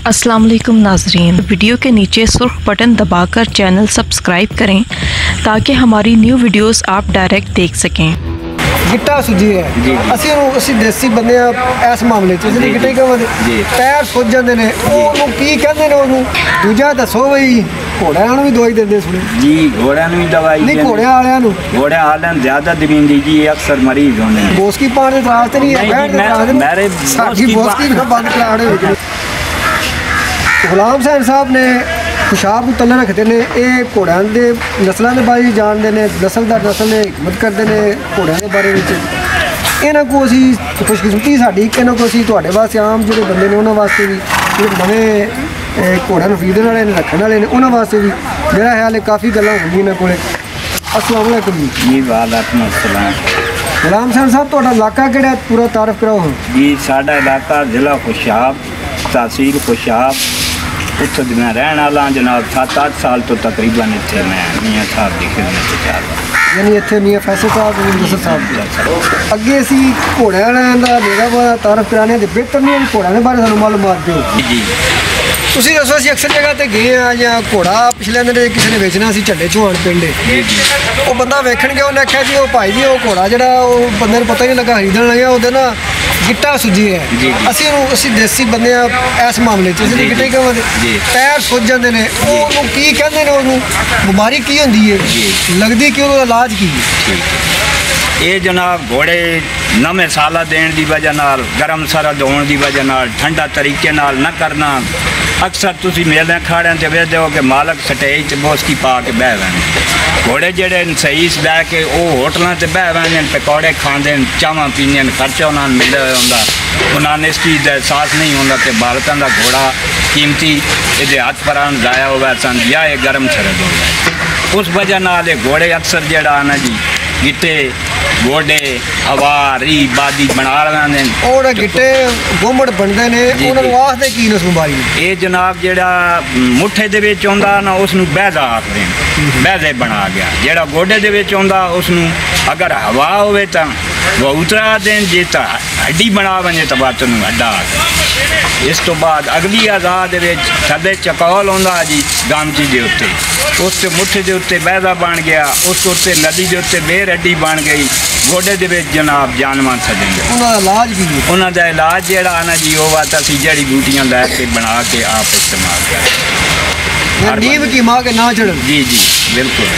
अस्सलाम वालेकुम नाजरीन, वीडियो के नीचे सुर्ख बटन दबाकर चैनल सब्सक्राइब करें ताकि हमारी न्यू वीडियोस आप डायरेक्ट देख सकें। गिट्टा सुजी है ਅਸੀਂ देसी बंदे आ इस मामले च ਅਸੀਂ गिट्टे कहां पैर सुज ਜਾਂਦੇ ਨੇ ਉਹਨੂੰ ਕੀ ਕਹਿੰਦੇ ਨੇ ਉਹਨੂੰ ਦੂਜਾ ਦੱਸੋ ਬਈ ਘੋੜਿਆਂ ਨੂੰ ਵੀ ਦਵਾਈ ਦਿੰਦੇ ਸੁਣੇ जी घोड़िਆਂ ਨੂੰ ਵੀ ਦਵਾਈ ਨਹੀਂ ਘੋੜਿਆਂ ਵਾਲਿਆਂ ਨੂੰ घोड़िਆਂ ਵਾਲਿਆਂ ਨੂੰ ਜ਼ਿਆਦਾ ਦਵਾਈ ਜੀ ਅਕਸਰ ਮਰੀਜ਼ ਹੁੰਦੇ ਨੇ ਬੋਸਕੀ ਪਾਣ ਦੇ ਇਤਰਾਜ਼ ਤੇ ਨਹੀਂ ਹੈ ਬੈਠ ਦੇ ਇਤਰਾਜ਼ ਮੇਰੇ ਸਾਡੀ ਬੋਸਕੀ ਨੂੰ ਬੰਦ ਕਰਾਣੇ ਹੋਏ ਗੁਲਾਮ ਸਾਹਿਬ ਨੇ खुशाब को तले रखते हैं। ये घोड़ों के नस्लों के बारे जानते हैं, नस्ल दर नस्ल ने हिकमत करते हैं घोड़ों के बारे में। इन्हों को असी खुशकिस्मती साड़ी कि इन्हों को असी तुहाडे वास्ते आम जो बंदे ने उन्होंने वास्ते भी जो नवे घोड़ों फीडन वाले ने रखने वाले ने उन्होंने वास्ते भी मेरा ख्याल है काफ़ी गल्लां होंदियां इन्हां कोले। अस्सलाम वालेकुम जी। वालेकुम अस्सलाम। गुलाम साहब तुहाडा इलाका किहड़ा पूरा तारफ कराओ जी। साडा इलाका जिला खुशाब तहसील खुशाब उत्थे मैं रहने वाला जनाब 7-8 साल तो तकरीबन इत्थे मैं मियाँ साहब की खिदमत च चल रहा यानी इत्थे मियाँ फैसल साहब नसर साहब अगे असी घोड़ियां का डेरा तारफ कराने बेहतर नहीं घोड़ियां के बारे सानू मालूमात दो जी। ਤੁਸੀਂ ਦੱਸੋ ਅਸੀਂ ਅਕਸਰ ਜਗ੍ਹਾ ਤੇ ਗਏ ਆ ਜਾਂ ਘੋੜਾ ਪਿਛਲੇ ਦਿਨ ਕਿਸੇ ਨੇ ਵੇਚਣਾ ਸੀ ਝੱਡੇ ਚੋਹਾਨ ਪਿੰਡ ਉਹ ਬੰਦਾ ਵੇਖਣ ਗਿਆ ਉਹਨੇ ਆਖਿਆ ਜੀ ਉਹ ਭਾਈ ਜੀ ਉਹ ਘੋੜਾ ਜਿਹੜਾ ਉਹ ਬੰਦੇ ਨੂੰ ਪਤਾ ਹੀ ਨਹੀਂ ਲੱਗਾ ਖਰੀਦਣ ਲੱਗਿਆ ਉਹਦੇ ਨਾ ਗਿੱਟਾ ਸੁੱਜੀ ਹੈ ਅਸੀਂ ਦੇਸੀ ਬੰਦੇ ਆ ਇਸ ਮਾਮਲੇ 'ਚ ਅਸੀਂ ਗਿੱਟੇ ਕਹਾਂਗੇ ਪੈਰ ਸੁੱਜ ਜਾਂਦੇ ਨੇ ਉਹਨੂੰ ਕੀ ਕਹਿੰਦੇ ਨੇ ਉਹਨੂੰ ਬਿਮਾਰੀ ਕੀ ਹੁੰਦੀ ਹੈ ਲੱਗਦੀ ਕਿ ਉਹਦਾ ਇਲਾਜ ਕੀ ਹੈ ये जनाब घोड़े नवे साला देने की वजह नाल गर्म सरद होने की वजह नाल ठंडा तरीके नाल न करना अक्सर तुसी मेले खाड़े से वेखते हो कि मालक स्टेज बोसकी पा के बह वैन घोड़े जेडे सही बह के वो होटलों से बह वैन पकौड़े खाते चावा पीने खर्चा उन्होंने मिले हुए होंगे उन्होंने इस चीज़ का एहसास नहीं होंगे कि बालकों का घोड़ा कीमती ये हथ परान जाया हुआ सन या ये गर्म सरद हो गया उस वजह नाल घोड़े अक्सर जेड़ा ना जी गिट्टे गोडे हवा री बादी बना लेंदे और गिट्टे गोमड़ बनदे ने उन्हां नूं आखदे की नस बीमारी ये जनाब जेड़ा मुठे दे विच आउंदा ना उस नूं बैदा आखदे बैदे बना गया जेड़ा गोडे दे विच आउंदा उस नूं अगर हवा होवे तां वो उतरा देन जे तां हड्डी बना वने तां बात नूं हड्डा इस तो बाद अगली आज़ाद थले चकौल आउंदा जी गामची दे उत्ते उस मुठे के उत्ते बैदा बन गया उस उत्ते नदी के उत्ते बेर हड्डी बन गई गोडे दे जनाब जानवर सजेंगे उन्होंने इलाज जेड़ा ना जी वो बात असी जड़ी बूटियां लैके बना के आप इस्तेमाल करें नींव की माँ के ना चढ़न जी जी बिल्कुल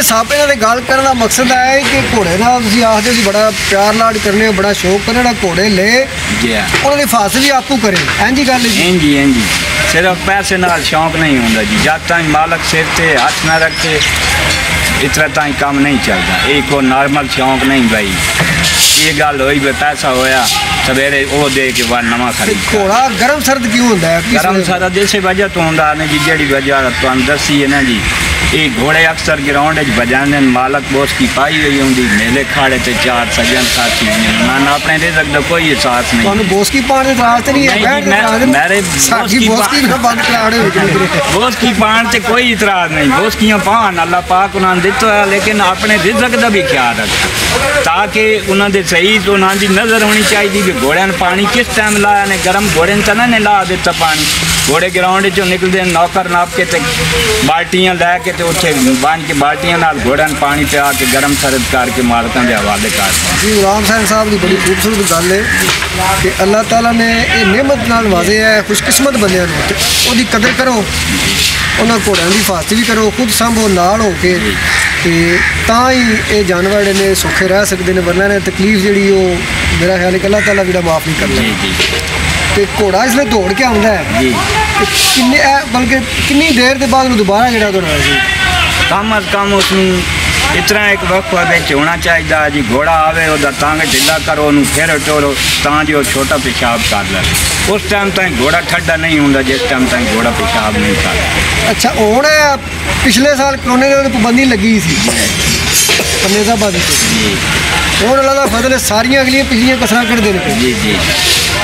सापे नाल गल करने का मकसद है कि घोड़े ना तुसीं आखदे सी बड़ा प्यार लाड करने बड़ा शौक करने घोड़े ले जी उन्होंने हिफाजत भी आपू करे इंजी गल इंजी इंजी सिर्फ पैसे नाल शौक नहीं होंदा जी जब तक मालक सिर ते हाथ ना रखे इतना ताई काम नहीं चलता ये कोई नॉर्मल शौक नहीं भाई ये गल हुई पैसा होया सवेरे वो दे के बाद नवा खरीद घोड़ा गर्म सर्द क्यों होता है गर्म सर्द इस वजह तो होंदा ने जी जेड़ी वजह तुहानू दसी है ना जी ये घोड़े अक्सर ग्राउंड बजाते मालक बोस की पाई हुई होंगी मेले खाड़े ते चार सजन साथी होंगे अपने रिज़्क दा कोई एहसास नहीं बोस की पान रास्ते नहीं है मेरे बोस की पान से कोई इतराज नहीं बोस की पान अल्लाह पाक उन्होंने दिता है लेकिन अपने रिज़्क का भी ख्याल रखा ताकि उन्होंने सही उन्होंने नज़र होनी चाहिए कि घोड़े ने पानी किस टाइम लाया ने गर्म घोड़े ने तो नहीं ला दिता पानी घोड़े ग्राउंड चो निकलते नौकर नाप के बाल्टियां लैके उत्थे बन के बाल्टियां नाल घोड़े ने पानी पिया के गर्म सरद करके मालकों के हवाले कर जी। गुलाम साहब की बड़ी खूबसूरत गल है कि अल्लाह ताला ने ये नेमत नाल वाजे है खुशकिस्मत बंदे उसकी कदर करो उन्होंने घोड़ों की हिफाजत भी करो खुद संभो नाल हो के तां ही ये जानवर ने सौखे रह सकते हैं वरना ने तकलीफ जी मेरा ख्याल है कि अल्लाह ताला भी माफ़ नहीं करता तो घोड़ा इसलिए दौड़ के आता है किन्ने बल्कि कितनी देर के बाद दोबारा जो दौड़ा कम अज कम उस इतना एक वक्फा होना चाहिए जी घोड़ा आवे उदा टांग ढीला करो फिर टोरो तां जो छोटा पेशाब कर ले उस टाइम तक घोड़ा ठंडा नहीं होंगे जिस टाइम तक घोड़ा पेशाब नहीं करता। अच्छा हुण पिछले साल कोरोना की पाबंदी लगी सी जी ਹੁਣ ਅੱਲਾ ਦਾ ਫਜ਼ਲ ਹੈ ਸਾਰੀਆਂ ਅਗਲੀਆਂ ਪਿਛਲੀਆਂ ਕਸਰਾਂ ਕੱਢਦੇ ਨੇ ਜੀ ਜੀ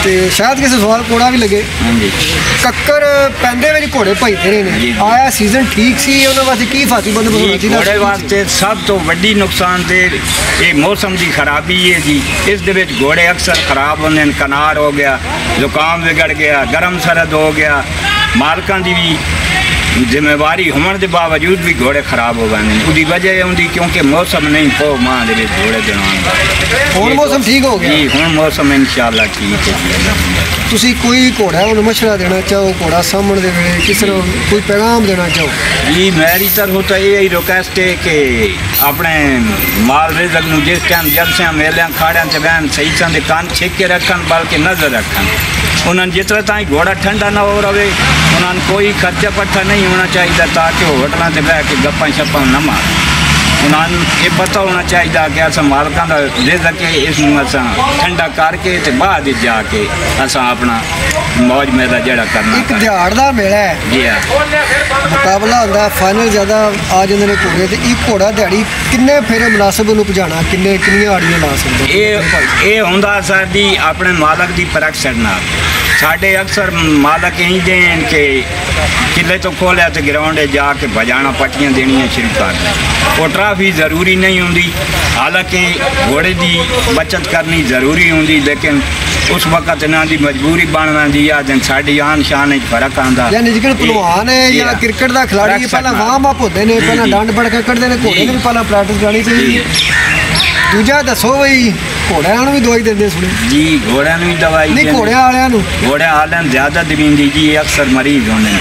ਤੇ ਸ਼ਾਇਦ ਕਿਸੇ ਸਵਾਲ ਕੋੜਾ ਵੀ ਲੱਗੇ ਹਾਂਜੀ ਕੱਕਰ ਪੈਂਦੇ ਵਿੱਚ ਘੋੜੇ ਭਜਦੇ ਜੀ, ਨੇ ਜੀ। ਆਇਆ ਸੀਜ਼ਨ ਠੀਕ ਸੀ ਉਹਨਾਂ ਵਾਸਤੇ ਕੀ ਫਾਤੀ ਬੰਦ ਹੋਣਾ ਜੀ ਘੋੜੇ ਵਾਸਤੇ ਸਭ ਤੋਂ ਵੱਡੀ ਨੁਕਸਾਨ ਤੇ ਇਹ ਮੌਸਮ ਦੀ ਖਰਾਬੀ ਹੈ ਜੀ। ਇਸ ਦੇ ਵਿੱਚ ਘੋੜੇ ਅਕਸਰ ਖਰਾਬ ਹੁੰਦੇ ਨੇ, ਕਨਾਰ ਹੋ ਗਿਆ, ਜ਼ੁਕਾਮ ਵਿਗੜ ਗਿਆ, ਗਰਮ ਸਰਦ ਹੋ ਗਿਆ। ਮਾਲਕਾਂ ਦੀ ਵੀ ਜ਼ਿੰਮੇਵਾਰੀ ਹੋਣ ਦੇ ਬਾਵਜੂਦ ਵੀ ਘੋੜੇ ਖਰਾਬ ਹੋ ਜਾਂਦੇ ਨੇ। ਉਹਦੀ ਵਜ੍ਹਾ ਇਹ ਹੁੰਦੀ ਕਿਉਂਕਿ ਮੌਸਮ ਨਹੀਂ ਪੋ ਮਾਂ ਦੇ ਵਿੱਚ ਘੋੜੇ ਦੌੜਾਉਣ ਦਾ। ਹੁਣ ਮੌਸਮ ਠੀਕ ਹੋ ਗਿਆ ਜੀ ਹੁਣ ਮੌਸਮ ਇਨਸ਼ਾਅੱਲਾ ਠੀਕ ਹੈ ਜੀ। ਤੁਸੀਂ ਕੋਈ ਘੋੜਾ ਨੂੰ ਮਸ਼ਵਰਾ ਦੇਣਾ ਚਾਹੋ ਘੋੜਾ ਸਾਹਮਣ ਦੇ ਵੇਲੇ ਕਿਸ ਤਰ੍ਹਾਂ ਕੋਈ ਪੈਗਾਮ ਦੇਣਾ ਚਾਹੋ जी मेरी तरफ तो यही रिक्वेस्ट है कि अपने माल रिजक ਨੂੰ जिस टाइम जलसियां मेलियां खाड़ियां ते बहन सही संदे कान छेक के रखन बल्कि नज़र रखन। उन्होंने जितना ताईं घोड़ा ठंडा ना हो रहे उन्होंने कोई खर्चा पट्टा नहीं होना चाहिए ताकि वो होटलों से बह के गप्पां शप्पां न मारन। उन्होंने ये पता होना चाहिए कि अस मालकों का रिजक है इसमें अस ठंडा करके ते बाद जाके अस अपना मौज मेला जड़ा करना। ਇੱਕ ਦਿਹਾੜ ਦਾ ਮੇਲਾ ਹੈ जी हाँ ਮੁਕਾਬਲਾ ਹੁੰਦਾ ਫਾਈਨਲ ਜ਼ਿਆਦਾ ਆ ਜਾਂਦੇ ਨੇ ਘੋੜੇ ਤੇ ਇੱਕ ਘੋੜਾ ਦਿਹਾੜੀ ਕਿੰਨੇ ਫੇਰੇ ਮੁਨਾਸਬ ਨੂੰ ਭਜਾਣਾ ਕਿੰਨੀਆਂ ਆੜੀਆਂ ਲਾ ਸਕਦੇ ਇਹ ਹੁੰਦਾ ਸਾਡੀ ਆਪਣੇ ਮਾਲਕ ਦੀ ਪਰਖਣ ਨਾਲ। ਸਾਡੇ ਅਕਸਰ ਮਾਲਕ ਇਹੀ ਦੇਣ ਕਿ ਕਿਲੇ ਤੋਂ ਖੋਲਿਆ ਤੇ ਗਰਾਊਂਡ ਜਾ ਕੇ ਵਜਾਣਾ ਪੱਟੀਆਂ ਦੇਣੀਆਂ ਸ਼ੁਰੂ ਕਰ ਦੇਣ। ਉਹ ਟਰਾਫੀ ਜ਼ਰੂਰੀ ਨਹੀਂ ਹੁੰਦੀ, ਹਾਲਾਂਕਿ ਘੋੜੇ ਦੀ ਬਚਤ ਕਰਨੀ ਜ਼ਰੂਰੀ ਹੁੰਦੀ, ਲੇਕਿਨ उस वक्त इन्हों की मजबूरी बन जाती है। दिन साड़ी आन शान फर्क आता यानी जिक्र पहलवान है या क्रिकेट का खिलाड़ी है पहला वार्म अप होते हैं पहला डंड बड़का करते हैं घोड़े भी पहला प्रैक्टिस करनी चाहिए। दूजा दसो बई घोड़िया भी दवाई देंगे सुने जी घोड़िया भी दवाई नहीं घोड़िया वाले घोड़िया वाले ज्यादा दवींदी जी अक्सर मरीज होने।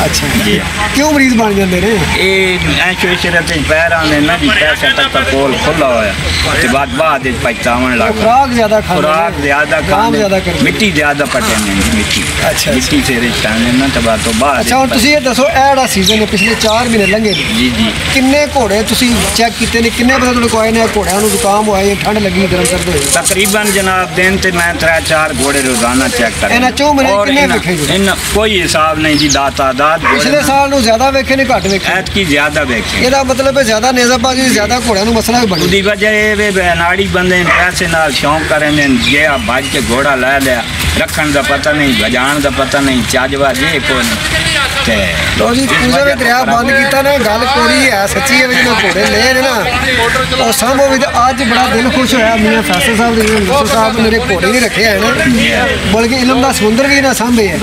अच्छा जी क्यों मरीज बन जाते हैं ये शरीर पैर आने ना जी पैसे तक कोल खुला होया ते बाद पछतावन लग खुराक ज्यादा खुराक ज्यादा मिट्टी ज्यादा पटे ने मिट्टी। अच्छा मिट्टी से रिश्ता ने ना तब तो बाद। अच्छा हुन तुसी ये दसो एड़ा सीजन है पिछले 4 महीने लंघे जी जी किन्ने घोड़े तुसी चेक कीते ने किन्ने पता तुहाडे कोई आए ने घोड़ियां नु जुकाम होया या ठंड लगी गरम सर्द होई? तकरीबन जनाब दिन ते मैं 3-4 घोड़े रोजाना चेक कर इन्हां 4 महीने किन्ने वेखे जी? इन कोई हिसाब नहीं जी दातादाद पिछले साल नु ज्यादा वेखे ने घट वेखे ऐत की ज्यादा वेखे। ਇਹਦਾ ਮਤਲਬ ਹੈ ਜ਼ਿਆਦਾ ਨੇਜ਼ਾਬਾਜ਼ੀ ਜ਼ਿਆਦਾ ਘੋੜਿਆਂ ਨੂੰ ਮਸਲਾ ਬਣੀ। ਉਹਦੀ ਵਜ੍ਹਾ ਇਹ ਵੇ ਬਨਾੜੀ ਬੰਦੇ ਪੈਸੇ ਨਾਲ ਸ਼ੌਂਕ ਕਰਨ ਨੇ ਜੇ ਆ ਭੱਜ ਕੇ ਘੋੜਾ ਲੈ ਲਿਆ ਰੱਖਣ ਦਾ ਪਤਾ ਨਹੀਂ ਵਜਾਣ ਦਾ ਪਤਾ ਨਹੀਂ ਚੱਜਵਾ ਜੇ ਕੋਈ ਤੇ ਲੋ ਜੀ ਪੂਜਾ ਦੇ ਦਰਿਆ ਬੰਦ ਕੀਤਾ ਨੇ ਗੱਲ ਕੋਰੀ ਹੈ ਸੱਚੀ ਹੈ ਜਦੋਂ ਘੋੜੇ ਲੈ ਨੇ ਨਾ ਉਹ ਸਾਹਮਣੇ ਵੀ ਅੱਜ ਬੜਾ ਦਿਲ ਖੁਸ਼ ਹੋਇਆ ਮੀਆਂ ਫੈਸਲ ਸਾਹਿਬ ਦੇ ਸਾਹਿਬ ਮੇਰੇ ਘੋੜੇ ਨਹੀਂ ਰੱਖੇ ਹੈ ਨਾ ਬਲਕਿ ਇਲਮ ਦਾ ਸਮੁੰਦਰ ਵੀ ਨਾ ਸਾਂਭੇ ਹੈ।